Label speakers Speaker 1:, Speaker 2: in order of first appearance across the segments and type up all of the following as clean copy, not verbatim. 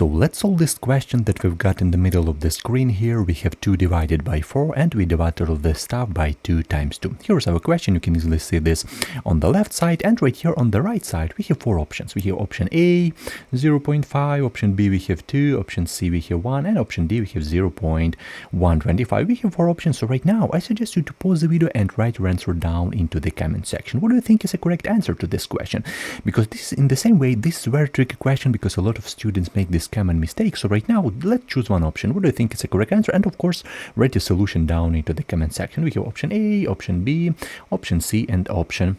Speaker 1: So let's solve this question that we've got in the middle of the screen here. We have 2 divided by 4 and we divide all of this stuff by 2 times 2. Here's our question. You can easily see this on the left side, and right here on the right side we have 4 options. We have option A 0.5, option B we have 2, option C we have 1, and option D we have 0.125. We have 4 options. So right now I suggest you to pause the video and write your answer down into the comment section. What do you think is a correct answer to this question? Because this, in the same way, this is a very tricky question because a lot of students make this common mistake. So right now, let's choose one option. What do you think is a correct answer? And of course, write your solution down into the comment section. We have option A, option B, option C, and option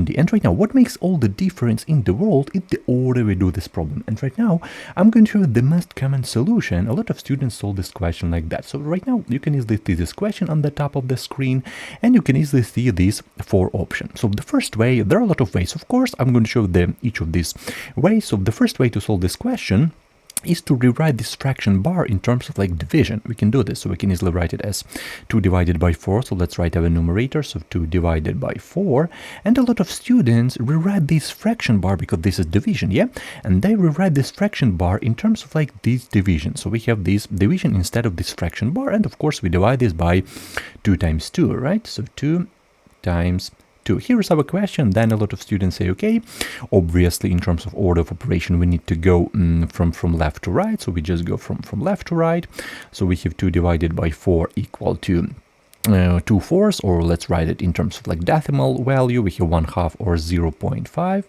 Speaker 1: D. And right now, what makes all the difference in the world is the order we do this problem. And right now, I'm going to show you the most common solution. A lot of students solve this question like that. So right now, you can easily see this question on the top of the screen, and you can easily see these 4 options. So the first way, there are a lot of ways. Of course, I'm going to show each of these ways. So the first way to solve this question is to rewrite this fraction bar in terms of like division. We can do this, so we can easily write it as 2 divided by 4. So let's write our numerator, so 2 divided by 4. And a lot of students rewrite this fraction bar because this is division, yeah? And they rewrite this fraction bar in terms of like this division. So we have this division instead of this fraction bar, and of course we divide this by 2 times 2, right? So 2 times 2. Here is our question. Then a lot of students say, okay, obviously in terms of order of operation we need to go from left to right, so we just go from left to right. So we have 2 divided by 4 equal to 2 fourths, or let's write it in terms of like decimal value. We have 1/2 or 0.5.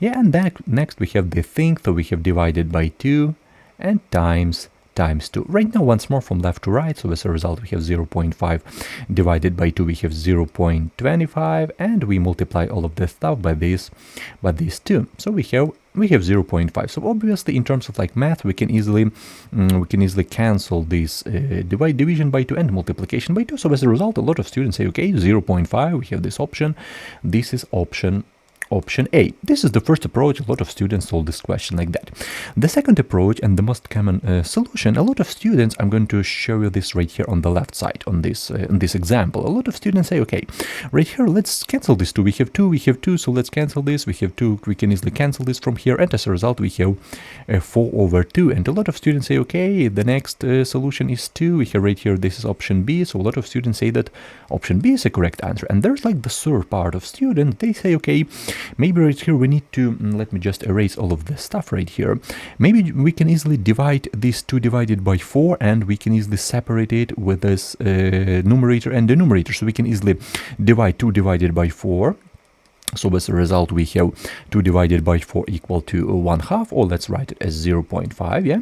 Speaker 1: Yeah, and then next we have the thing, so we have divided by 2 and times 2. Right now, once more from left to right, so as a result we have 0.5 divided by 2, we have 0.25, and we multiply all of this stuff by these 2. So we have 0.5. So obviously in terms of like math, we can easily cancel this division by 2 and multiplication by 2. So as a result, a lot of students say, okay, 0.5, we have this option. This is option A. This is the first approach. A lot of students solve this question like that. The second approach and the most common solution, a lot of students, I'm going to show you this right here on the left side on this example. A lot of students say, okay, right here, let's cancel this 2. We have 2, so let's cancel this. We have 2, we can easily cancel this from here, and as a result we have 4/2. And a lot of students say, okay, the next solution is 2. We have right here, this is option B. So a lot of students say that option B is a correct answer. And there's like the third part of students. They say, okay, maybe right here we need to, let me just erase all of this stuff right here. Maybe we can easily divide this 2 divided by 4, and we can easily separate it with this numerator and denominator. So we can easily divide 2 divided by 4. So as a result, we have 2 divided by 4 equal to 1/2, or let's write it as 0.5, yeah?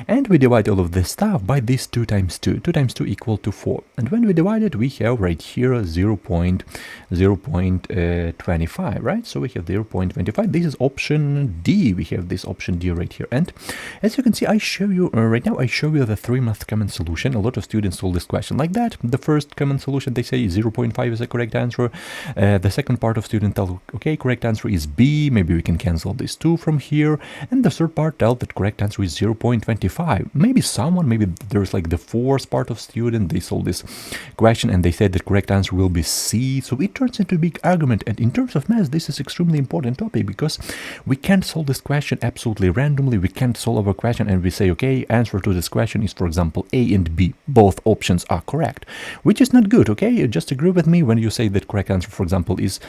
Speaker 1: And we divide all of this stuff by this 2 times 2. 2 times 2 equal to 4. And when we divide it, we have right here 0.25, right? So we have 0.25. This is option D. We have this option D right here. And as you can see, I show you right now, I show you the 3 most common solution. A lot of students solve this question like that. The first common solution, they say 0.5 is a correct answer. The second part of student tell, okay, correct answer is B. Maybe we can cancel this 2 from here. And the third part tell that correct answer is 0.25. Maybe there's like the fourth part of student, they solve this question and they said the correct answer will be C. So it turns into a big argument. And in terms of math, this is extremely important topic because we can't solve this question absolutely randomly. We can't solve our question and we say, okay, answer to this question is, for example, A and B. Both options are correct, which is not good, okay? Just agree with me when you say that correct answer, for example, is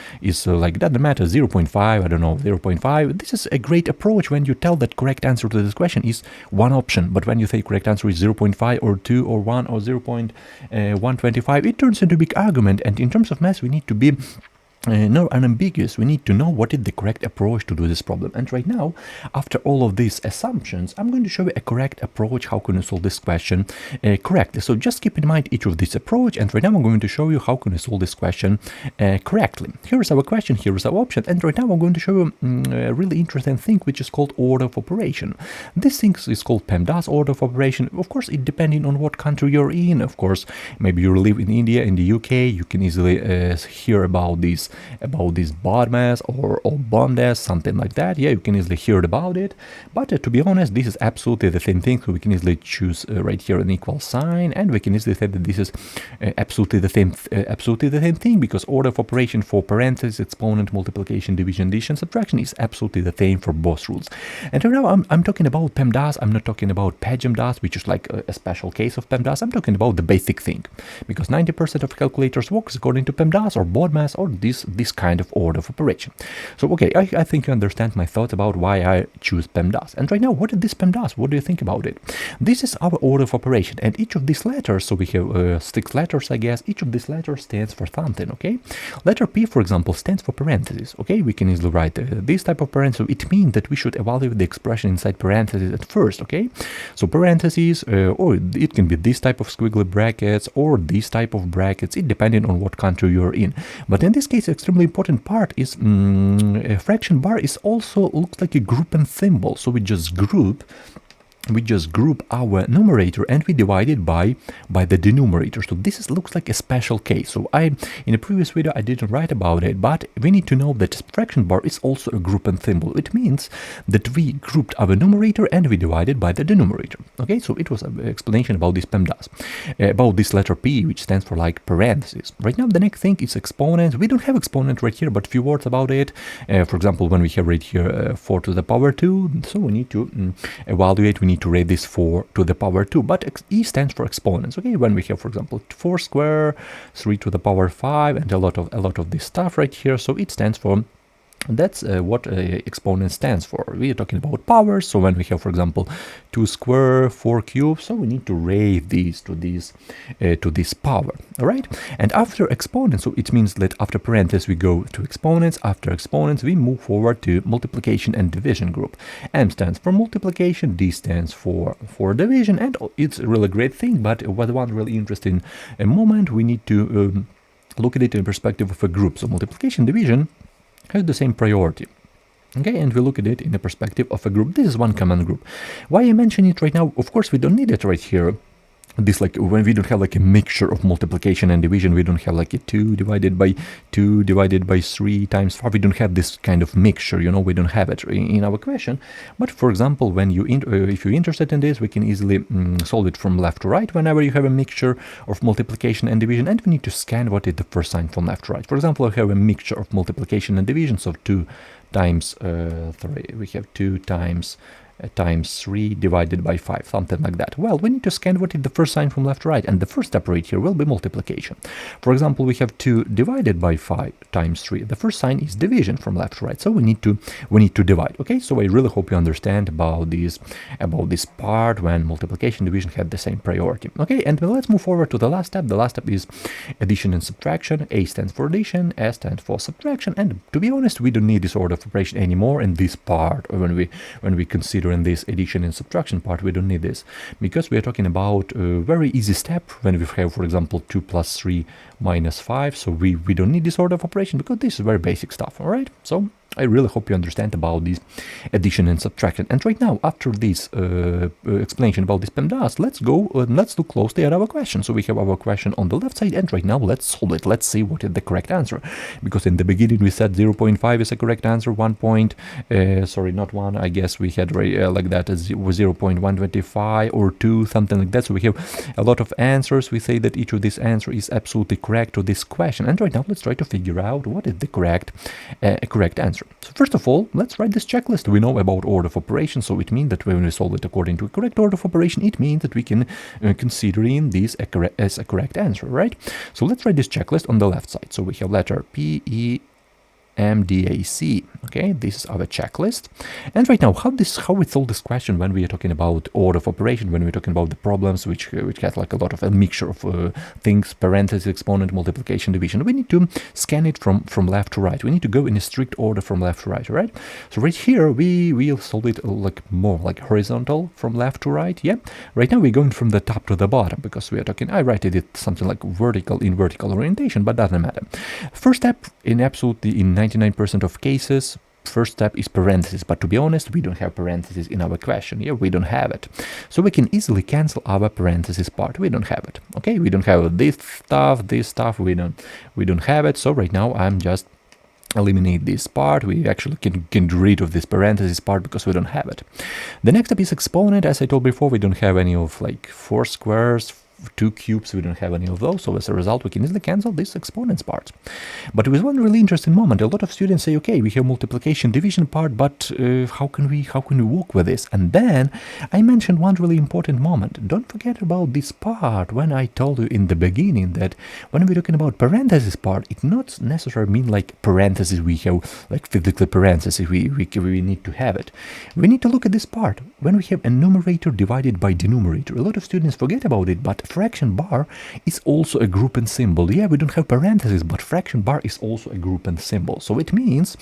Speaker 1: like, doesn't matter, 0.5, I don't know, 0.5. This is a great approach when you tell that correct answer to this question is one option, but when you say correct answer is 0.5 or 2 or 1 or 0.125, it turns into a big argument. And in terms of math, we need to be no unambiguous. We need to know what is the correct approach to do this problem. And right now, after all of these assumptions, I'm going to show you a correct approach. How can you solve this question correctly? So just keep in mind each of this approach. And right now, I'm going to show you how can you solve this question correctly. Here is our question. Here is our option. And right now, I'm going to show you a really interesting thing, which is called order of operation. This thing is called PEMDAS order of operation. Of course, it depending on what country you're in. Of course, maybe you live in India, in the UK, you can easily hear about these this BODMAS or BONDAS, something like that. Yeah, you can easily hear about it. But to be honest, this is absolutely the same thing. So we can easily choose right here an equal sign, and we can easily say that this is absolutely the same thing, because order of operation for parentheses, exponent, multiplication, division, addition, subtraction is absolutely the same for both rules. And right now I'm talking about PEMDAS. I'm not talking about PEMDAS, which is like a special case of PEMDAS. I'm talking about the basic thing, because 90% of calculators works according to PEMDAS or BODMAS or this kind of order of operation. So okay, I think you understand my thoughts about why I choose PEMDAS. And right now, what is this PEMDAS? What do you think about it? This is our order of operation, and each of these letters, so we have 6 letters, I guess. Each of these letters stands for something. Okay, letter P, for example, stands for parentheses. Okay, we can easily write this type of parenthesis. It means that we should evaluate the expression inside parentheses at first. Okay, so parentheses, or it can be this type of squiggly brackets or this type of brackets, it depending on what country you're in. But in this case, extremely important part is a fraction bar is also looks like a group and symbol. So we just group our numerator and we divide it by the denominator. So this looks like a special case. So in a previous video I didn't write about it, but we need to know that fraction bar is also a group and symbol. It means that we grouped our numerator and we divided by the denominator. Okay, so it was an explanation about this PEMDAS, about this letter P, which stands for like parentheses. Right now the next thing is exponent. We don't have exponent right here, but few words about it. For example, when we have right here 4 to the power 2, so we need to evaluate, we need to write this 4 to the power 2, but E stands for exponents. Okay, when we have, for example, 4 square, 3 to the power 5, and a lot of this stuff right here, so it stands for, that's what exponent stands for. We are talking about powers. So when we have, for example, 2 square, 4 cube, so we need to raise these to this power. All right, and after exponents, so it means that after parentheses we go to exponents. After exponents we move forward to multiplication and division group. M stands for multiplication, D stands for division, and it's a really great thing. But one really interesting moment, we need to look at it in perspective of a group. So multiplication, division has the same priority. Okay, and we look at it in the perspective of a group. This is one common group. Why I mention it right now? Of course, we don't need it right here. This, like, when we don't have like a mixture of multiplication and division, we don't have like a 2 divided by 2 divided by 3 times 5. We don't have this kind of mixture, you know, we don't have it in our question. But for example, when if you're interested in this, we can easily solve it from left to right whenever you have a mixture of multiplication and division, and we need to scan what is the first sign from left to right. For example, I have a mixture of multiplication and division, so 2 times 3, we have 2 times 3 divided by 5, something like that. Well, we need to scan what is the first sign from left to right, and the first step right here will be multiplication. For example, we have 2 divided by 5 times 3. The first sign is division from left to right, so we need to divide. Okay, so I really hope you understand about this part when multiplication and division have the same priority. Okay, and let's move forward to the last step. The last step is addition and subtraction. A stands for addition, S stands for subtraction, and to be honest, we don't need this order of operation anymore in this part, or when we consider in this addition and subtraction part. We don't need this, because we are talking about a very easy step when we have, for example, 2 plus 3 minus 5. So we don't need this order of operation, because this is very basic stuff. All right, so I really hope you understand about this addition and subtraction. And right now, after this explanation about this PEMDAS, let's look closely at our question. So we have our question on the left side, and right now let's solve it. Let's see what is the correct answer, because in the beginning we said 0.5 is a correct answer. 1 point, sorry, not 1. I guess we had like that as 0.125 or 2, something like that. So we have a lot of answers. We say that each of these answers is absolutely correct to this question. And right now let's try to figure out what is the correct answer. So first of all, let's write this checklist. We know about order of operation, so it means that when we solve it according to a correct order of operation, it means that we can consider in this as a correct answer, right? So let's write this checklist on the left side. So we have letter P, E, MDAC. Okay, this is our checklist. And right now, how we solve this question when we are talking about order of operation, when we're talking about the problems which has like a lot of a mixture of things, parentheses, exponent, multiplication, division. We need to scan it from left to right. We need to go in a strict order from left to right, right? So right here we will solve it like more like horizontal from left to right. Yeah. Right now we're going from the top to the bottom, because we are talking, I write it something like vertical orientation, but doesn't matter. First step in 99% of cases, first step is parentheses, but to be honest, we don't have parentheses in our question. Yeah, we don't have it, so we can easily cancel our parentheses part. We don't have it. Okay, we don't have this stuff. We don't have it. So right now I'm just eliminate this part. We actually can get rid of this parenthesis part because we don't have it. The next step is exponent. As I told before, we don't have any of like 4 squares, 2 cubes, we don't have any of those, so as a result we can easily cancel this exponents part. But with one really interesting moment, a lot of students say, okay, we have multiplication division part, but how can we work with this? And then I mentioned one really important moment. Don't forget about this part when I told you in the beginning that when we're talking about parenthesis part, it not necessarily mean like parentheses we have, like physically parentheses, we need to have it. We need to look at this part when we have a numerator divided by denominator. A lot of students forget about it, but fraction bar is also a group and symbol. Yeah, we don't have parentheses, but fraction bar is also a group and symbol. So it means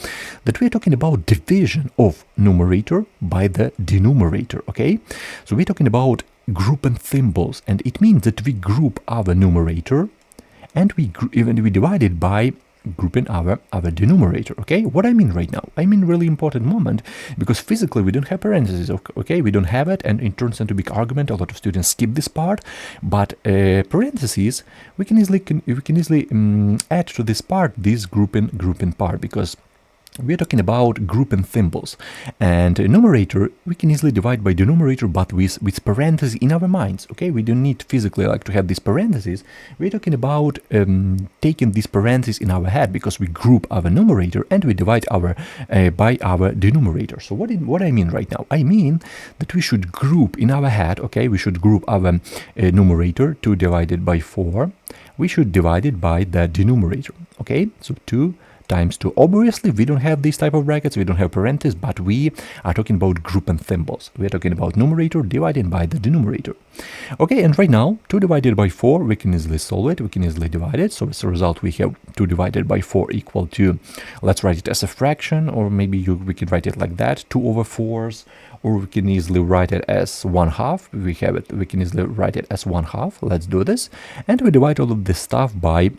Speaker 1: that we're talking about division of numerator by the denominator, okay? So we're talking about group and symbols, and it means that we group our numerator and we divide it by grouping our denominator. Okay, what I mean right now, I mean really important moment, because physically we don't have parentheses. Okay, we don't have it, and it turns into a big argument. A lot of students skip this part, but parentheses we can easily add to this part, this grouping part, because we are talking about group and symbols, and numerator we can easily divide by denominator, but with parentheses in our minds. Okay, we don't need physically like to have these parentheses. We're talking about taking these parentheses in our head, because we group our numerator and we divide our by our denominator. So what I mean right now, I mean that we should group in our head. Okay, we should group our numerator, 2 divided by 4. We should divide it by the denominator. Okay, so 2 times 2. Obviously, we don't have these type of brackets, we don't have parentheses, but we are talking about group and symbols. We are talking about numerator divided by the denominator. Okay, and right now, 2 divided by 4, we can easily solve it, we can easily divide it. So as a result, we have 2 divided by 4 equal to, let's write it as a fraction, or maybe we can write it like that, 2 over 4s, or we can easily write it as 1/2. We can easily write it as 1/2. Let's do this. And we divide all of this stuff by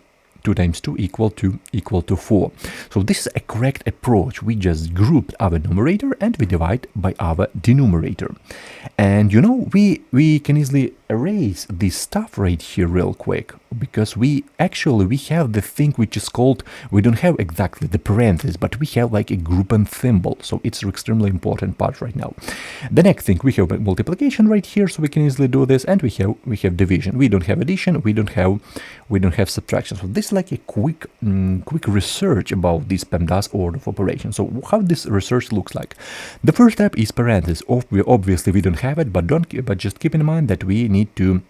Speaker 1: 2 times 2 equal to 4. So this is a correct approach. We just grouped our numerator and we divide by our denominator. And you know, we can easily erase this stuff right here real quick, because we have the thing which is called, we don't have exactly the parentheses, but we have like a group and symbol. So it's an extremely important part right now. The next thing, we have multiplication right here, so we can easily do this, and we have division. We don't have addition, we don't have subtraction. So this is like a quick research about this PEMDAS order of operations. So how this research looks like. The first step is parentheses. Obviously we don't have it, but just keep in mind that we need to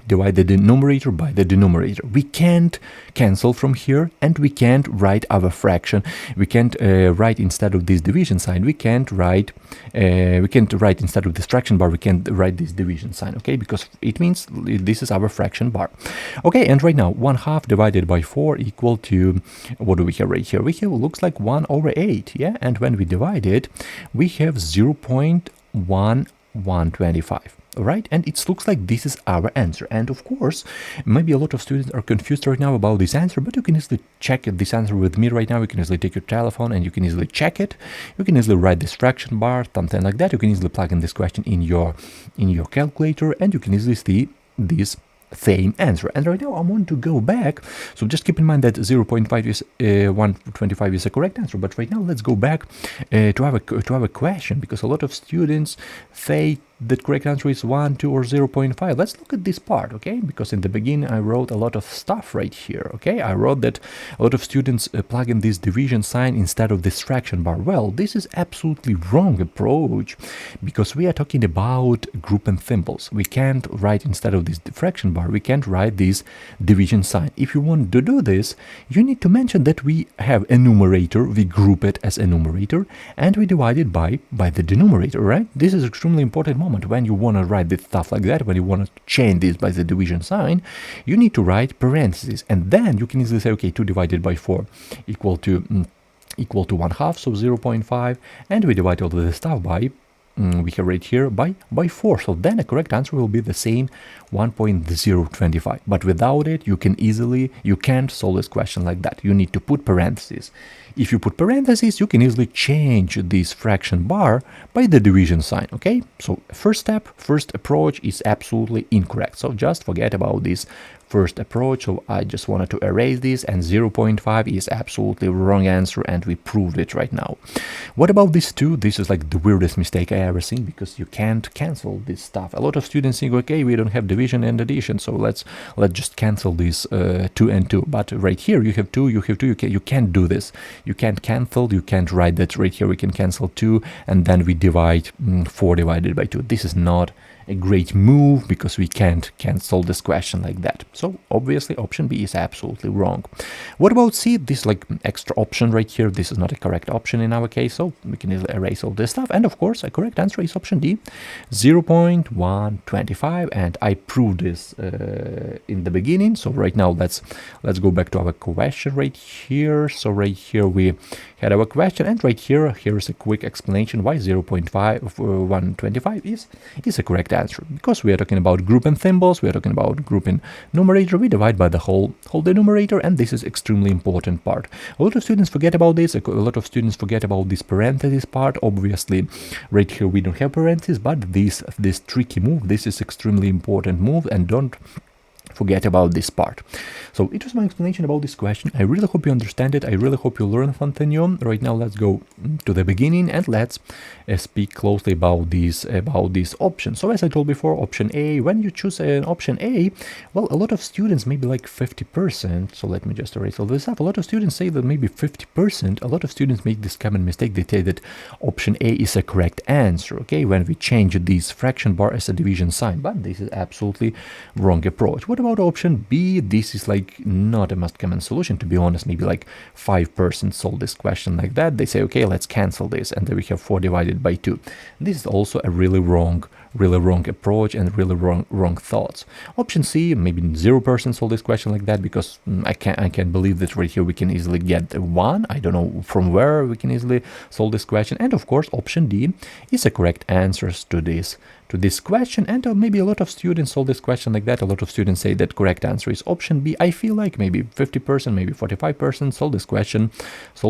Speaker 1: divide the numerator by the denominator. We can't cancel from here, and we can't write our fraction. We can't write instead of this division sign. We can't write instead of this fraction bar. We can't write this division sign. Okay, because it means this is our fraction bar. Okay, and right now 1/2 divided by 4 equal to, what do we have right here? We have, looks like 1/8. Yeah, and when we divide it, we have 0.1125. Right, and it looks like this is our answer. And of course, maybe a lot of students are confused right now about this answer, but you can easily check this answer with me right now. You can easily take your telephone and you can easily check it. You can easily write this fraction bar, something like that. You can easily plug in this question in your calculator, and you can easily see this same answer. And right now I want to go back, so just keep in mind that 0.5 is 125 is a correct answer. But right now let's go back to have a question, because a lot of students say the correct answer is 1, 2, or 0.5. Let's look at this part, okay? Because in the beginning I wrote a lot of stuff right here, okay? I wrote that a lot of students plug in this division sign instead of this fraction bar. Well, this is absolutely wrong approach, because we are talking about group and symbols. We can't write instead of this fraction bar, we can't write this division sign. If you want to do this, you need to mention that we have a numerator, we group it as a numerator, and we divide it by the denominator, right? This is extremely important moment. When you want to write this stuff like that, when you want to change this by the division sign, you need to write parentheses, and then you can easily say, okay, 2 divided by 4 equal to 1/2, so 0.5, and we divide all of the stuff by we have right here by 4. So then the correct answer will be the same, 1.025. But without it, you can't solve this question like that. You need to put parentheses. If you put parentheses, you can easily change this fraction bar by the division sign. Okay, so first approach is absolutely incorrect. So just forget about this first approach, so I just wanted to erase this, and 0.5 is absolutely wrong answer, and we proved it right now. What about this 2? This is like the weirdest mistake I ever seen, because you can't cancel this stuff. A lot of students think, okay, we don't have division and addition, so let's just cancel these 2 and 2. But right here you have 2, you can't do this. You can't cancel, you can't write that right here we can cancel 2 and then we divide 4 divided by 2. This is not a great move, because we can't cancel this question like that. So obviously option B is absolutely wrong. What about C? This like extra option right here, this is not a correct option in our case, so we can easily erase all this stuff. And of course a correct answer is option D, 0.125, and I proved this in the beginning. So right now let's go back to our question right here. So right here we had our question, and right here is a quick explanation why 0.125 is a correct answer, because we are talking about group and symbols, we are talking about group in numerator, we divide by the whole denominator, and this is extremely important part. A lot of students forget about this, a lot of students forget about this parentheses part. Obviously right here we don't have parentheses, but this tricky move, this is extremely important move, and don't forget about this part. So it was my explanation about this question. I really hope you understand it. I really hope you learn something new. Right now let's go to the beginning and let's speak closely about these options. So as I told before, option A, when you choose an option A, well, a lot of students, maybe like 50%, so let me just erase all this up. A lot of students say that maybe 50%, a lot of students make this common mistake. They say that option A is a correct answer, okay, when we change this fraction bar as a division sign, but this is absolutely wrong approach. What about option B? This is like not a most common solution, to be honest. Maybe like 5% solve this question like that. They say, okay, let's cancel this, and then we have 4 divided by 2. This is also a really wrong approach and really wrong thoughts. Option C, maybe 0% solve this question like that, because I can't believe that right here we can easily get 1. I don't know from where we can easily solve this question. And of course option D is a correct answers to this question, and maybe a lot of students solve this question like that. A lot of students say that correct answer is option B. I feel like maybe 50%, maybe 45% solve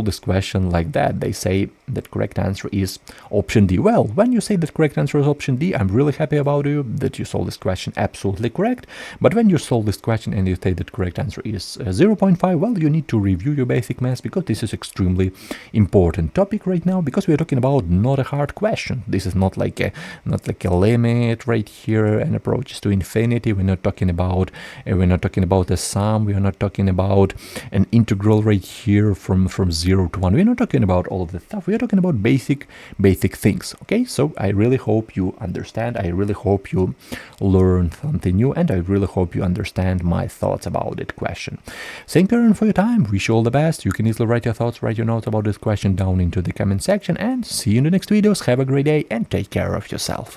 Speaker 1: this question like that. They say that correct answer is option D. Well, when you say that correct answer is option D, I'm really happy about you that you solve this question absolutely correct. But when you solve this question and you say that correct answer is 0.5, well, you need to review your basic math, because this is extremely important topic right now, because we are talking about not a hard question. This is not like a limit right here and approaches to infinity. We're not talking about a sum. We are not talking about an integral right here from 0 to 1. We're not talking about all of this stuff. We are talking about basic things. Okay, so I really hope you understand. I really hope you learn something new, and I really hope you understand my thoughts about that question. Thank you for your time. Wish you all the best. You can easily write your thoughts, write your notes about this question down into the comment section, and see you in the next videos. Have a great day and take care of yourself.